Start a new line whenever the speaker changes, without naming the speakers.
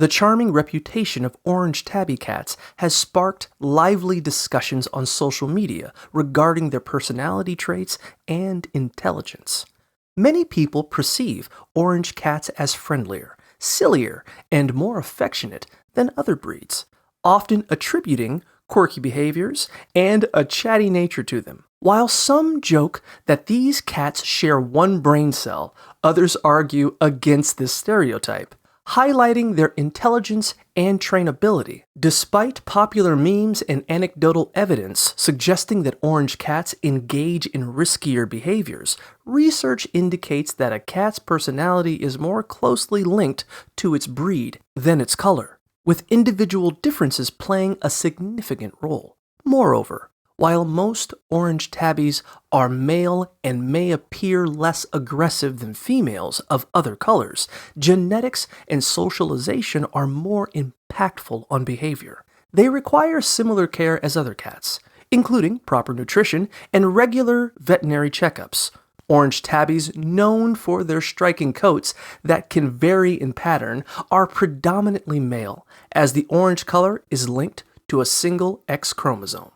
The charming reputation of orange tabby cats has sparked lively discussions on social media regarding their personality traits and intelligence. Many people perceive orange cats as friendlier, sillier, and more affectionate than other breeds, often attributing quirky behaviors and a chatty nature to them. While some joke that these cats share one brain cell, others argue against this stereotype, highlighting their intelligence and trainability. Despite popular memes and anecdotal evidence suggesting that orange cats engage in riskier behaviors, research indicates that a cat's personality is more closely linked to its breed than its color, with individual differences playing a significant role. Moreover, while most orange tabbies are male and may appear less aggressive than females of other colors, genetics and socialization are more impactful on behavior. They require similar care as other cats, including proper nutrition and regular veterinary checkups. Orange tabbies, known for their striking coats that can vary in pattern, are predominantly male, as the orange color is linked to a single X chromosome.